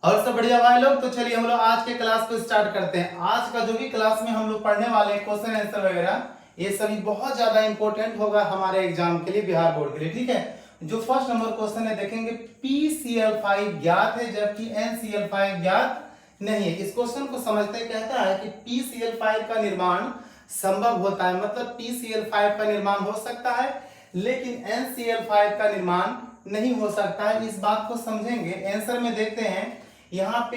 और सब बढ़िया भाई लोग। तो चलिए हम लोग आज के क्लास को स्टार्ट करते हैं। आज का जो भी क्लास में हम लोग पढ़ने वाले हैं क्वेश्चन आंसर वगैरह, ये सभी बहुत ज्यादा इंपॉर्टेंट होगा हमारे एग्जाम के लिए, बिहार बोर्ड के लिए। ठीक है, जो फर्स्ट नंबर क्वेश्चन है देखेंगे, PCl5 ज्ञात है जबकि NCl5 ज्ञात नहीं है। इस क्वेश्चन को समझते कहता है कि PCl5 का निर्माण संभव होता है, मतलब PCl5 का निर्माण हो सकता है लेकिन NCl5 का निर्माण नहीं हो सकता है। इस बात को समझेंगे। आंसर में देखते हैं यहाँ पे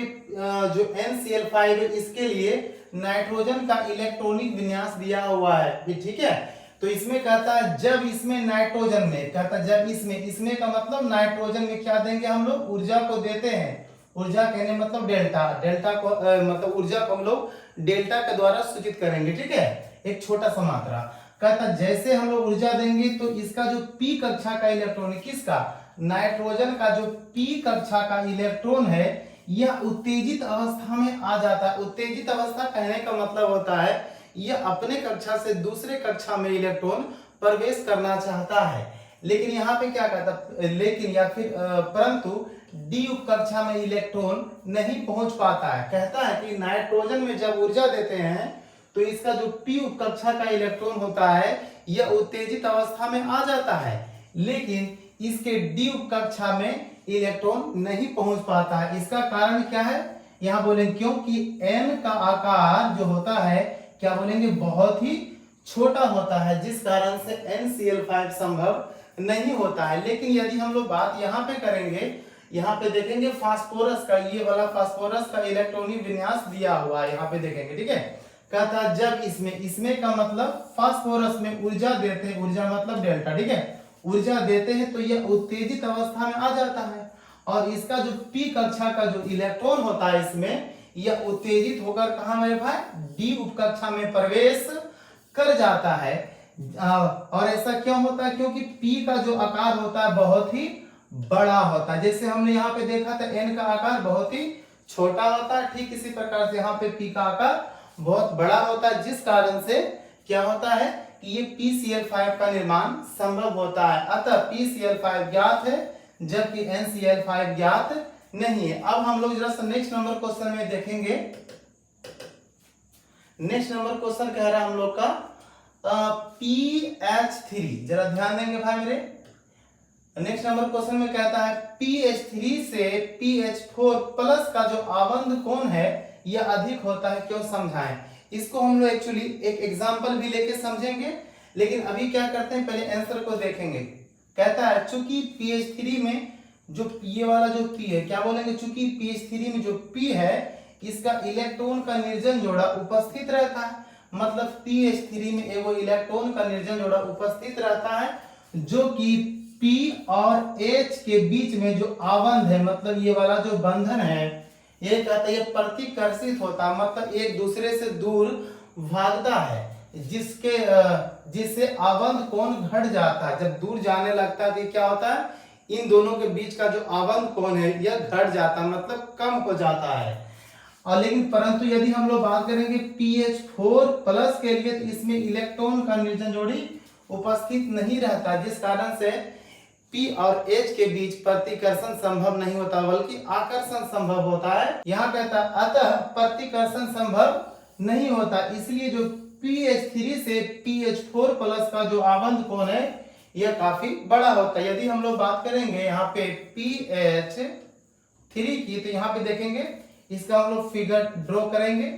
जो NCl5 है इसके लिए नाइट्रोजन का इलेक्ट्रॉनिक विन्यास दिया हुआ है। ठीक है, तो इसमें कहता है जब इसमें नाइट्रोजन में कहता है जब इसमें का मतलब नाइट्रोजन में क्या देंगे हम लोग, ऊर्जा को देते हैं। ऊर्जा कहने मतलब डेल्टा को मतलब ऊर्जा को हम लोग डेल्टा के द्वारा सूचित करेंगे। ठीक है, एक छोटा सा मात्रा कहता जैसे हम लोग ऊर्जा देंगे तो इसका जो P कक्षा का इलेक्ट्रॉन है, किसका, नाइट्रोजन का जो P कक्षा का इलेक्ट्रॉन है यह उत्तेजित अवस्था में आ जाता है। उत्तेजित अवस्था कहने का मतलब होता है यह अपने कक्षा से दूसरे कक्षा में इलेक्ट्रॉन प्रवेश करना चाहता है, लेकिन यहाँ पे क्या कहता, लेकिन या फिर परंतु डी उप कक्षा में इलेक्ट्रॉन नहीं पहुंच पाता है। कहता है कि नाइट्रोजन में जब ऊर्जा देते हैं तो इसका जो P उप कक्षा का इलेक्ट्रॉन होता है यह उत्तेजित अवस्था में आ जाता है, लेकिन इसके डी उप कक्षा में इलेक्ट्रॉन नहीं पहुंच पाता है। इसका कारण क्या है, यहां बोलेंगे क्योंकि N का आकार जो होता है क्या बोलेंगे, बहुत ही छोटा होता है, जिस कारण से NCl5 संभव नहीं होता है। लेकिन यदि हम लोग बात यहाँ पे करेंगे, यहाँ पे देखेंगे फास्फोरस का, ये वाला फास्फोरस का इलेक्ट्रॉनिक विन्यास दिया हुआ है, यहाँ पे देखेंगे। ठीक है, कहता जब इसमें का मतलब फास्फोरस में ऊर्जा देते हैं, ऊर्जा मतलब डेल्टा। ठीक है, ऊर्जा देते हैं तो यह उत्तेजित अवस्था में आ जाता है और इसका जो P कक्षा का जो इलेक्ट्रॉन होता है इसमें यह उत्तेजित होकर कहा मेरे भाई, डी उप कक्षा में प्रवेश कर जाता है। और ऐसा क्यों होता है, क्योंकि P का जो आकार होता है बहुत ही बड़ा होता है। जैसे हमने यहाँ पे देखा था N का आकार बहुत ही छोटा होता है, ठीक इसी प्रकार से यहाँ पे P का आकार बहुत बड़ा होता है, जिस कारण से क्या होता है कि ये PCl5 का निर्माण संभव होता है। अतः PCl5 ज्ञात है जबकि NCl5 ज्ञात नहीं है। अब हम लोग जरा सा नेक्स्ट नंबर क्वेश्चन में देखेंगे। नेक्स्ट नंबर क्वेश्चन कह रहा है हम लोग का PH3, जरा ध्यान देंगे भाई मेरे। नेक्स्ट नंबर क्वेश्चन में कहता है PH3 से PH4 प्लस का जो आबंध कोण है यह अधिक होता है, क्यों, समझाएं। इसको हम लोग एक्चुअली एक एग्जांपल भी लेके समझेंगे, लेकिन अभी क्या करते हैं पहले आंसर को देखेंगे। कहता है चूंकि PH3 में जो ये वाला जो P है, क्या बोलेंगे, चूंकि PH3 में जो P है इसका इलेक्ट्रॉन का निर्जन जोड़ा उपस्थित रहता है, मतलब PH3 में एगो इलेक्ट्रॉन का निर्जन जोड़ा उपस्थित रहता है जो कि P और H के बीच में जो आबंध है, मतलब ये वाला जो बंधन है ये कहता है ये प्रतिकर्षित होता है, मतलब एक दूसरे से दूर भागता है, जिससे आबंध कोण घट जाता है। जब दूर जाने लगता है तो क्या होता है, इन दोनों के बीच का जो आबंध कोण है यह घट जाता है, मतलब कम हो जाता है। और लेकिन परंतु यदि हम लोग बात करेंगे PH4 प्लस के लिए तो इसमें इलेक्ट्रॉन का निर्जन जोड़ी उपस्थित नहीं रहता, जिस कारण से P और H के बीच प्रतिकर्षण संभव नहीं होता बल्कि आकर्षण संभव होता है। यहाँ कहता है अतः प्रतिकर्षण संभव नहीं होता, इसलिए जो PH3 से PH4 प्लस का जो आबंध कोण है यह काफी बड़ा होता है। यदि हम लोग बात करेंगे यहाँ पे PH3 की, तो यहाँ पे देखेंगे इसका हम लोग फिगर ड्रॉ करेंगे।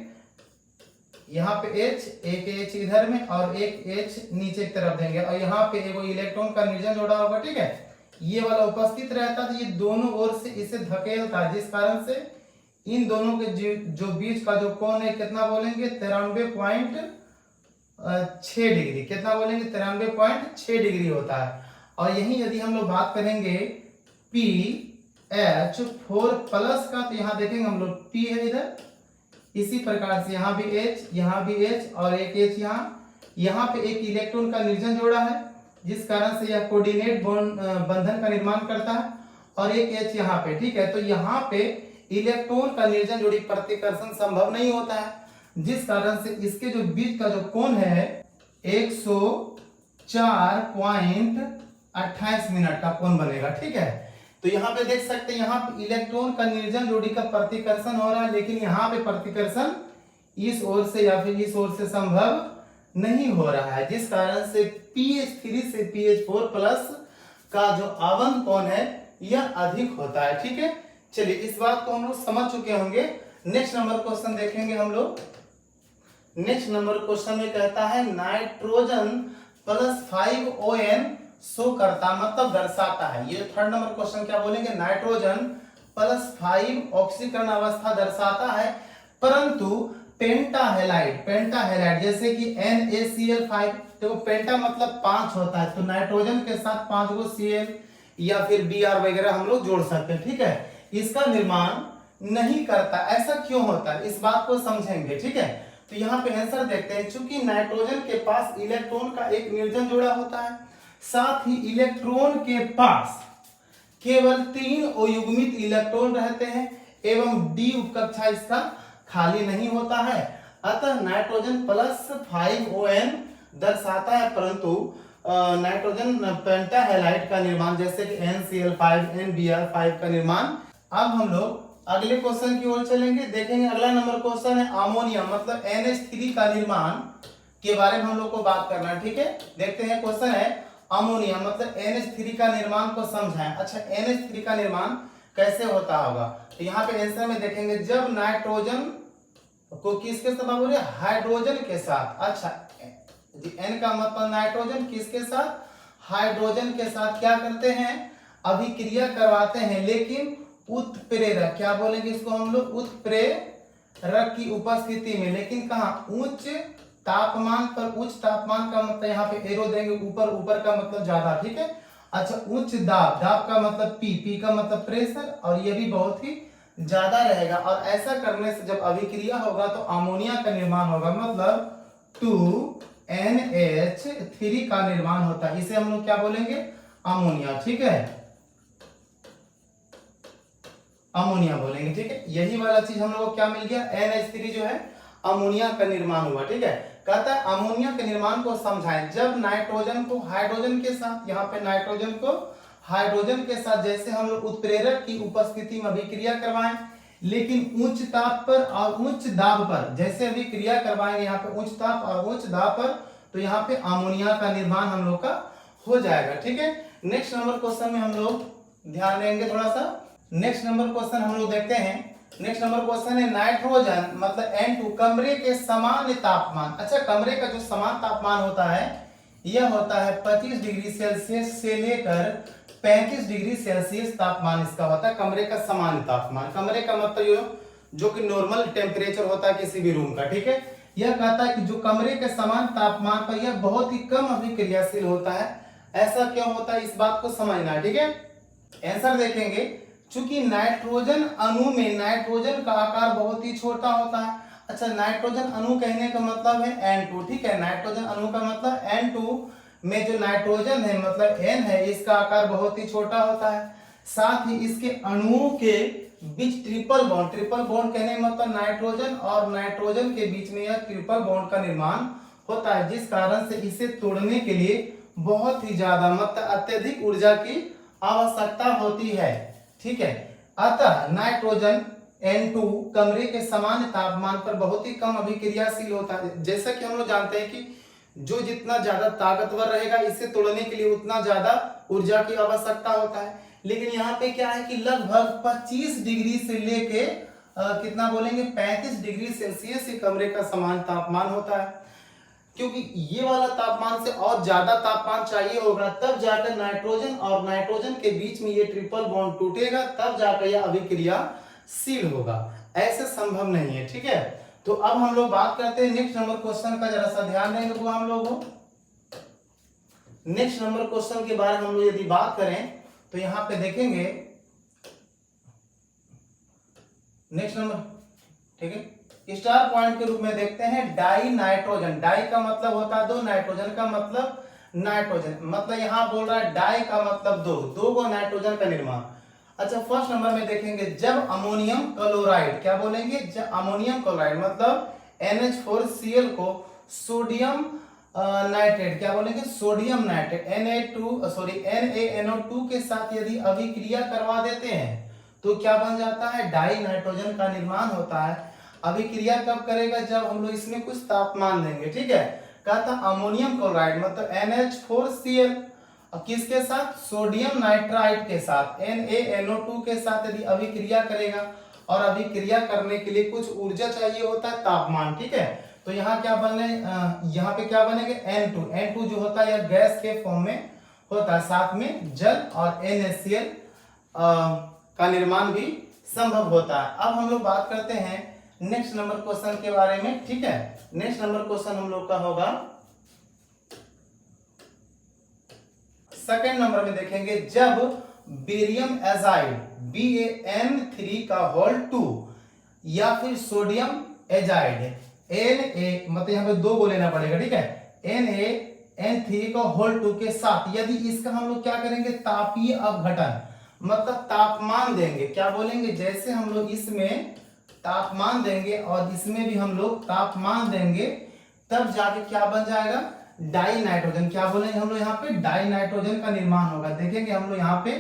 यहाँ पे H, एक H इधर में और एक H नीचे की तरफ देंगे और यहाँ पे एगो इलेक्ट्रॉन का निर्जन जोड़ा होगा। ठीक है, ये वाला उपस्थित रहता तो ये दोनों ओर से इसे धकेलता, जिस कारण से इन दोनों के जो बीच का जो कोण है कितना बोलेंगे, 93.6 डिग्री। कितना बोलेंगे, 93.6 डिग्री होता है। और यही यदि हम लोग बात करेंगे PH4 प्लस का, तो यहाँ देखेंगे हम लोग P है इधर, इसी प्रकार से यहाँ भी H और एक H यहाँ पे एक इलेक्ट्रॉन का निर्जन जोड़ा है, जिस कारण से यह कोऑर्डिनेट बंधन का निर्माण करता है और एक H यहाँ पे। ठीक है, तो यहाँ पे इलेक्ट्रॉन का निर्जन जोड़ी प्रतिकर्षण संभव नहीं होता है, जिस कारण से इसके जो बीच का जो कोण है 104.28 मिनट का कोण बनेगा। ठीक है, तो यहाँ पे देख सकते हैं, यहाँ पे इलेक्ट्रॉन का निर्जन जोड़ी का प्रतिकर्षण हो रहा है, लेकिन यहाँ पे प्रतिकर्षण इस ओर से या फिर इस ओर से संभव नहीं हो रहा है, जिस कारण से pH3 से pH4 प्लस का जो आवन कोण है यह अधिक होता है। ठीक है, चलिए इस बात को हम लोग समझ चुके होंगे। नेक्स्ट नंबर क्वेश्चन देखेंगे हम लोग। नेक्स्ट नंबर क्वेश्चन में कहता है नाइट्रोजन प्लस 5ON शो करता, मतलब दर्शाता है। ये थर्ड नंबर क्वेश्चन क्या बोलेंगे, नाइट्रोजन प्लस 5 ऑक्सीकरण अवस्था दर्शाता है, परंतु पेंटाहेलाइड जैसे कि NaCl5, देखो पेंटा मतलब 5 होता है, तो नाइट्रोजन के साथ 5 गो Cl या फिर Br वगैरह हम लोग जोड़ सकते हैं। ठीक है, इसका निर्माण नहीं करता। ऐसा क्यों होता है, इस बात को समझेंगे। ठीक है, तो यहाँ पे आंसर देखते हैं। चूंकि नाइट्रोजन के पास इलेक्ट्रॉन का एक निर्जन जोड़ा होता है, साथ ही इलेक्ट्रॉन के पास केवल 3 अयुग्मित इलेक्ट्रॉन रहते हैं एवं D उपकक्षा इसका खाली नहीं होता है, अतः नाइट्रोजन प्लस 5ON दर्शाता है, परंतु नाइट्रोजन पेंटाहेलाइड का निर्माण जैसे कि NCl5 NBr5 का निर्माण। अब हम लोग अगले क्वेश्चन की ओर चलेंगे, देखेंगे। अगला नंबर क्वेश्चन है अमोनिया मतलब NH3 का निर्माण के बारे में हम लोग को बात करना है। ठीक है, देखते हैं। क्वेश्चन है अमोनिया मतलब NH3 का निर्माण को समझाएं। अच्छा, NH3 का निर्माण कैसे होता होगा, तो यहाँ पे आंसर में देखेंगे, जब नाइट्रोजन को किसके साथ बोले, हाइड्रोजन के साथ। अच्छा, N का मतलब नाइट्रोजन, किसके साथ, हाइड्रोजन के साथ क्या करते हैं, अभिक्रिया करवाते हैं, लेकिन उत्प्रेरक, क्या बोलेंगे इसको हम लोग, उत्प्रेरक की उपस्थिति में, लेकिन कहा, उच्च तापमान पर। उच्च तापमान का मतलब यहाँ पे एरो देंगे ऊपर, ऊपर का मतलब ज्यादा। ठीक है, अच्छा, उच्च दाब, दाब का मतलब P का मतलब प्रेशर, और ये भी बहुत ही ज्यादा रहेगा। और ऐसा करने से जब अभिक्रिया होगा तो अमोनिया का निर्माण होगा, मतलब 2NH3 का निर्माण होता है। इसे हम लोग क्या बोलेंगे, अमोनिया। ठीक है, अमोनिया बोलेंगे। ठीक है, यही वाला चीज हम लोग को क्या मिल गया, NH3 जो है अमोनिया का निर्माण हुआ। ठीक है, कहता है अमोनिया के निर्माण को समझाएं, जब नाइट्रोजन को हाइड्रोजन के साथ, यहाँ पे नाइट्रोजन को हाइड्रोजन के साथ जैसे हम लोग उत्प्रेरक की उपस्थिति में अभिक्रिया करवाएं, लेकिन उच्च ताप पर और उच्च दाब पर, जैसे अभिक्रिया करवाएंगे यहाँ पे उच्च ताप और उच्च दाब पर, तो यहाँ पे अमोनिया का निर्माण हम लोग का हो जाएगा। ठीक है, नेक्स्ट नंबर क्वेश्चन में हम लोग ध्यान देंगे थोड़ा सा। नेक्स्ट नंबर क्वेश्चन हम लोग देखते हैं। नेक्स्ट नंबर क्वेश्चन है नाइट्रोजन मतलब N2 कमरे के सामान्य तापमान। अच्छा, कमरे का जो समान तापमान होता है यह होता है 25 डिग्री सेल्सियस से लेकर 35 डिग्री सेल्सियस तापमान इसका होता है, कमरे का सामान्य तापमान। कमरे का मतलब जो कि नॉर्मल टेम्परेचर होता है किसी भी रूम का। ठीक है, यह कहता है कि जो कमरे के समान तापमान पर यह बहुत ही कम अभिक्रियाशील होता है। ऐसा क्यों होता है, इस बात को समझना है। ठीक है, आंसर देखेंगे। चूंकि नाइट्रोजन अणु में नाइट्रोजन का आकार बहुत ही छोटा होता है। अच्छा, नाइट्रोजन अणु कहने का मतलब है N2। ठीक है, नाइट्रोजन अणु का मतलब N2 में जो नाइट्रोजन है मतलब N है, इसका आकार बहुत ही छोटा होता है। साथ ही इसके अणुओं के बीच ट्रिपल बॉन्ड कहने का मतलब नाइट्रोजन और नाइट्रोजन के बीच में यह ट्रिपल बॉन्ड का निर्माण होता है, जिस कारण से इसे तोड़ने के लिए बहुत ही ज्यादा मतलब अत्यधिक ऊर्जा की आवश्यकता होती है। ठीक है, अतः नाइट्रोजन N2 कमरे के सामान्य तापमान पर बहुत ही कम अभिक्रियाशील होता है। जैसा कि हम लोग जानते हैं कि जो जितना ज्यादा ताकतवर रहेगा इसे तोड़ने के लिए उतना ज्यादा ऊर्जा की आवश्यकता होता है। लेकिन यहाँ पे क्या है कि लगभग 25 डिग्री से लेके कितना बोलेंगे 35 डिग्री सेल्सियस से कमरे का समान तापमान होता है। क्योंकि ये वाला तापमान से और ज्यादा तापमान चाहिए होगा, तब जाकर नाइट्रोजन और नाइट्रोजन के बीच में ये ट्रिपल बॉन्ड टूटेगा, तब जाकर यह अभिक्रियाशील होगा। ऐसे संभव नहीं है। ठीक है, तो अब हम लोग बात करते हैं नेक्स्ट नंबर क्वेश्चन का, जरा सा ध्यान देंगे हम लोग। नेक्स्ट नंबर क्वेश्चन के बारे में हम लोग यदि बात करें तो यहाँ पे देखेंगे नेक्स्ट नंबर। ठीक है, स्टार पॉइंट के रूप में देखते हैं डाई नाइट्रोजन। डाई का मतलब होता है दो, नाइट्रोजन का मतलब नाइट्रोजन, मतलब यहाँ बोल रहा है डाई का मतलब दो गो नाइट्रोजन का निर्माण। अच्छा, फर्स्ट नंबर में देखेंगे जब अमोनियम क्लोराइड, क्या बोलेंगे, जब अमोनियम क्लोराइड मतलब NH4Cl को सोडियम नाइट्रेट, क्या बोलेंगे सोडियम नाइट्रेट NaNO2 के साथ यदि अभिक्रिया करवा देते हैं तो क्या बन जाता है, डाई नाइट्रोजन का निर्माण होता है। अभिक्रिया कब करेगा, जब हम लोग इसमें कुछ तापमान देंगे, ठीक है। कहा था अमोनियम क्लोराइड मतलब NH4Cl, किसके साथ, सोडियम नाइट्राइड के साथ NaNO2 के साथ यदि अभिक्रिया करेगा, और अभिक्रिया करने के लिए कुछ ऊर्जा चाहिए होता है, तापमान, ठीक है। तो यहाँ क्या बने, यहाँ पे क्या बनेंगे N2 जो होता है यह गैस के फॉर्म में होता है, साथ में जल और NaCl का निर्माण भी संभव होता है। अब हम लोग बात करते हैं नेक्स्ट नंबर क्वेश्चन के बारे में, ठीक है। नेक्स्ट नंबर क्वेश्चन हम लोग का होगा सेकंड नंबर में देखेंगे, जब बेरियम एजाइड BaN3 का होल 2 या फिर सोडियम एजाइड Na मतलब यहाँ पे 2 को लेना पड़ेगा, ठीक है, NaN3 का होल 2 के साथ यदि इसका हम लोग क्या करेंगे, तापीय अपघटन मतलब तापमान देंगे, क्या बोलेंगे, जैसे हम लोग इसमें तापमान देंगे और इसमें भी हम लोग तापमान देंगे, तब जाके क्या बन जाएगा, डाई नाइट्रोजन, क्या बोलेंगे हम लोग यहाँ पे डाई नाइट्रोजन का निर्माण होगा। देखेंगे हम लोग यहाँ पे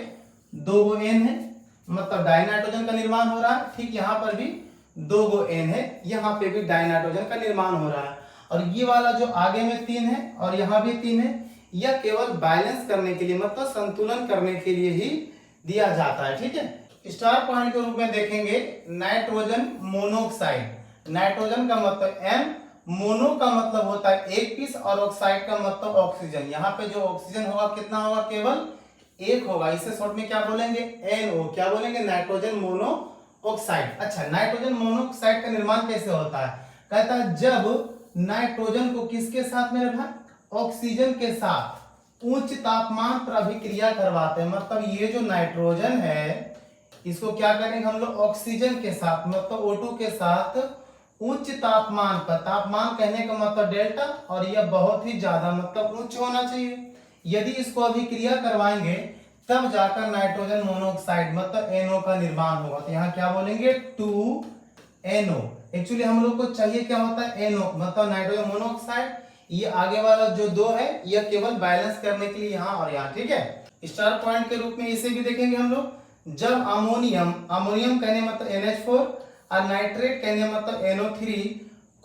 2 गो N है मतलब डाई नाइट्रोजन का निर्माण हो रहा है, ठीक, यहाँ पर भी 2 गो N है, यहाँ पे भी डाई नाइट्रोजन का निर्माण हो रहा है। और ये वाला जो आगे में 3 है और यहाँ भी 3 है, यह केवल बैलेंस करने के लिए मतलब संतुलन करने के लिए ही दिया जाता है, ठीक है। स्टार पॉइंट के रूप में देखेंगे नाइट्रोजन मोनोऑक्साइड, नाइट्रोजन का मतलब M, मोनो का मतलब होता है एक पीस और ऑक्साइड का मतलब ऑक्सीजन। यहाँ पे जो ऑक्सीजन होगा कितना होगा, केवल 1 होगा, इसे शॉर्ट में क्या बोलेंगे, NO, क्या बोलेंगे, नाइट्रोजन मोनो ऑक्साइड। अच्छा, नाइट्रोजन मोनोऑक्साइड का निर्माण कैसे होता है, कहता है जब नाइट्रोजन को किसके साथ मेरे भाई, ऑक्सीजन के साथ उच्च तापमान पर अभिक्रिया करवाते हैं, मतलब ये जो नाइट्रोजन है इसको क्या करेंगे हम लोग ऑक्सीजन के साथ मतलब O2 के साथ उच्च तापमान पर, तापमान कहने का मतलब डेल्टा, और यह बहुत ही ज्यादा मतलब उच्च होना चाहिए, यदि इसको अभिक्रिया करवाएंगे तब जाकर नाइट्रोजन मोनोऑक्साइड मतलब NO का निर्माण होगा। तो यहाँ क्या बोलेंगे 2NO, एक्चुअली हम लोग को चाहिए क्या होता है NO मतलब नाइट्रोजन मोनोऑक्साइड, ये आगे वाला जो 2 है यह केवल बैलेंस करने के लिए यहाँ और यहाँ, ठीक है। स्टार पॉइंट के रूप में इसे भी देखेंगे हम लोग, जब अमोनियम कहने मतलब NH4 और नाइट्रेट कहने मतलब NO3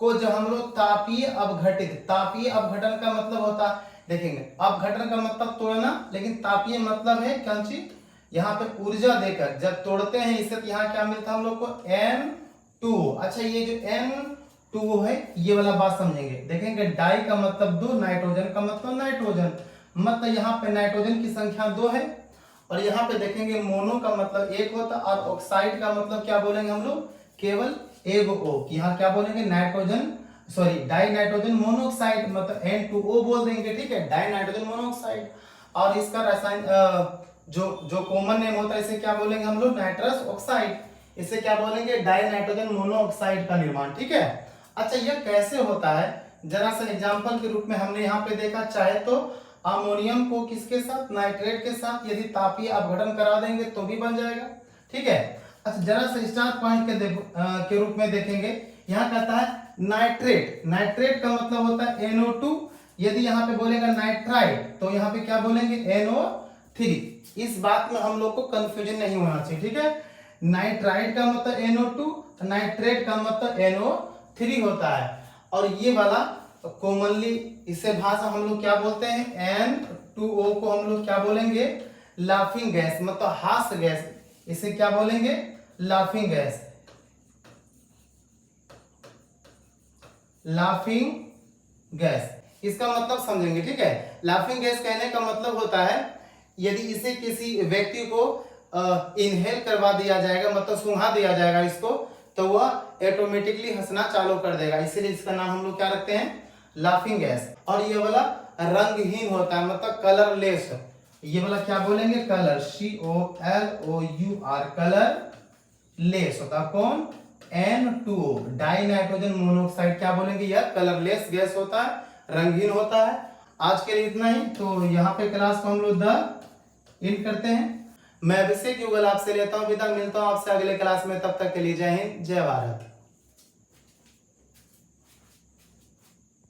को जब हम लोग तापीय अपघटन का मतलब होता है, देखेंगे अपघटन का मतलब तोड़ना, लेकिन तापीय मतलब है क्या चीज, यहाँ पे ऊर्जा देकर जब तोड़ते हैं इसे, तो यहाँ क्या मिलता है हम लोग को N2। अच्छा, ये जो N2 है ये वाला बात समझेंगे, देखेंगे डाई का मतलब 2, नाइट्रोजन का मतलब नाइट्रोजन, मतलब यहाँ पे नाइट्रोजन की संख्या 2 है, और यहाँ पे देखेंगे मोनो का मतलब 1 होता, और ऑक्साइड का मतलब क्या बोलेंगे हम लोग, केवल 1 O, यहाँ क्या बोलेंगे डाई नाइट्रोजन मोनोऑक्साइड मतलब N2O बोल देंगे, ठीक है, डाई नाइट्रोजन मोनोऑक्साइड। और इसका रसायन जो कॉमन नेम होता है इसे क्या बोलेंगे हम लोग, नाइट्रस ऑक्साइड, इसे क्या बोलेंगे, डाई नाइट्रोजन मोनोऑक्साइड का निर्माण, ठीक है। अच्छा, यह कैसे होता है, जरा सा एग्जांपल के रूप में हमने यहाँ पे देखा, चाहे तो अमोनियम को किसके साथ, नाइट्रेट के साथ यदि तापीय अपघटन करा देंगे तो भी बन जाएगा, ठीक है। अच्छा, जरा सा स्टार पॉइंट के रूप में देखेंगे, यहाँ कहता है नाइट्रेट का मतलब होता है NO2, यदि यहाँ पे बोलेगा नाइट्राइड तो यहाँ पे क्या बोलेंगे NO3। इस बात में हम लोग को कंफ्यूजन नहीं होना चाहिए, ठीक है। नाइट्राइड का मतलब NO2, नाइट्रेट का मतलब NO3 होता है, और ये वाला कॉमनली इसे भाषा हम लोग क्या बोलते हैं, N2O को हम लोग क्या बोलेंगे, लाफिंग गैस मतलब हास्य गैस, इसे क्या बोलेंगे, लाफिंग गैस, लाफिंग गैस, इसका मतलब समझेंगे, ठीक है। लाफिंग गैस कहने का मतलब होता है यदि इसे किसी व्यक्ति को इनहेल करवा दिया जाएगा मतलब सूंघा दिया जाएगा इसको, तो वह ऑटोमेटिकली हंसना चालू कर देगा, इसीलिए इसका नाम हम लोग क्या रखते हैं, लाफिंग गैस। और ये वाला रंगहीन होता है मतलब कलरलेस, ये वाला क्या बोलेंगे, कलर, COLOUR, कलरलेस होता है, कौन, N2O, डाई नाइट्रोजन मोनोऑक्साइड क्या बोलेंगे, यह कलरलेस गैस होता है, रंगहीन होता है। आज के लिए इतना ही, तो यहाँ पे क्लास को हम लोग एंड करते हैं। मैं अभिषेक युगल आपसे लेता हूँ विदा, मिलता हूँ आपसे अगले क्लास में, तब तक के लिए जय हिंद, जय भारत।